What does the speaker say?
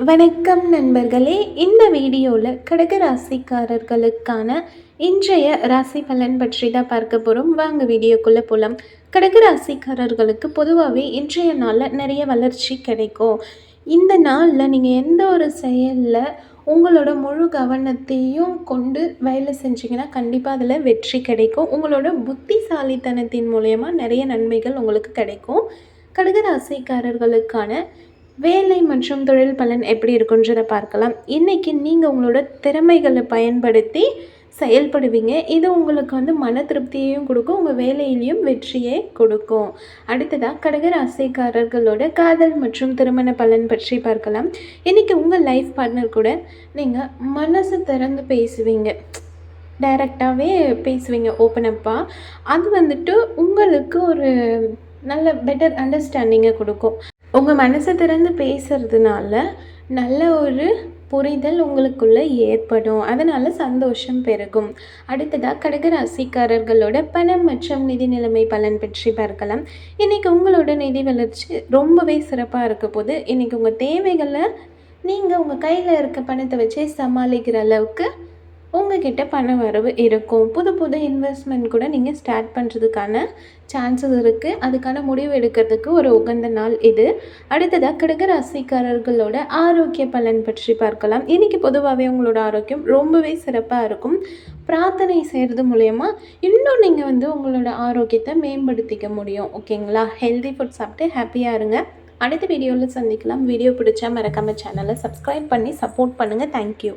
வணக்கம் நண்பர்களே. இந்த வீடியோவில் கடக ராசிக்காரர்களுக்கான இன்றைய ராசி பலன் பற்றி தான் பார்க்க போகிறோம். வாங்க வீடியோக்குள்ளே போகலாம். கடக ராசிக்காரர்களுக்கு பொதுவாகவே இன்றைய நாளில் நிறைய வளர்ச்சி கிடைக்கும். இந்த நாளில் நீங்கள் எந்த ஒரு செயலில் உங்களோட முழு கவனத்தையும் கொண்டு வேலை செஞ்சிங்கன்னா கண்டிப்பாக அதில் வெற்றி கிடைக்கும். உங்களோட புத்திசாலித்தனத்தின் மூலயமா நிறைய நன்மைகள் உங்களுக்கு கிடைக்கும். கடக ராசிக்காரர்களுக்கான வேலை மற்றும் தொழில் பலன் எப்படி இருக்குன்றதை பார்க்கலாம். இன்றைக்கி நீங்கள் உங்களோட திறமைகளை பயன்படுத்தி செயல்படுவீங்க. இது உங்களுக்கு மன திருப்தியையும் கொடுக்கும், உங்கள் வேலையிலையும் வெற்றியை கொடுக்கும். அடுத்ததாக கடகராசிக்காரர்களோட காதல் மற்றும் திருமண பலன் பற்றி பார்க்கலாம். இன்றைக்கி உங்கள் லைஃப் பார்ட்னர் கூட நீங்கள் மனசு திறந்து பேசுவீங்க, டைரெக்டாகவே பேசுவீங்க, ஓப்பனப்பாக. அது உங்களுக்கு ஒரு நல்ல பெட்டர் அண்டர்ஸ்டாண்டிங்கை கொடுக்கும். உங்கள் மனசை திறந்து பேசுகிறதுனால நல்ல ஒரு புரிதல் உங்களுக்குள்ளே ஏற்படும். அதனால் சந்தோஷம் பெருகும். அடுத்ததாக கடகராசிக்காரர்களோட பணம் மற்றும் நிதி நிலைமை பலன் பற்றி பார்க்கலாம். இன்றைக்கி உங்களோட நிதி வளர்ச்சி ரொம்பவே சிறப்பாக இருக்க போது. இன்றைக்கி உங்கள் தேவைகளை நீங்கள் உங்கள் கையில் இருக்க பணத்தை வச்சே சமாளிக்கிற அளவுக்கு உங்ககிட்ட பண வரவு இருக்கும். புது புது இன்வெஸ்ட்மெண்ட் கூட நீங்கள் ஸ்டார்ட் பண்ணுறதுக்கான சான்சஸ் இருக்குது. அதுக்கான முடிவு எடுக்கிறதுக்கு ஒரு உகந்த நாள் இது. அடுத்ததாக கடகராசிக்காரர்களோட ஆரோக்கிய பலன் பற்றி பார்க்கலாம். இன்றைக்கி பொதுவாகவே உங்களோட ஆரோக்கியம் ரொம்பவே சிறப்பாக இருக்கும். பிரார்த்தனை செய்கிறது மூலயமா இன்னும் நீங்கள் உங்களோட ஆரோக்கியத்தை மேம்படுத்திக்க முடியும். ஓகேங்களா? ஹெல்தி ஃபுட் சாப்பிட்டு ஹாப்பியாக இருங்க. அடுத்த வீடியோவில் சந்திக்கலாம். வீடியோ பிடிச்சா மறக்காமல் சேனலை சப்ஸ்கிரைப் பண்ணி சப்போர்ட் பண்ணுங்கள். தேங்க்யூ.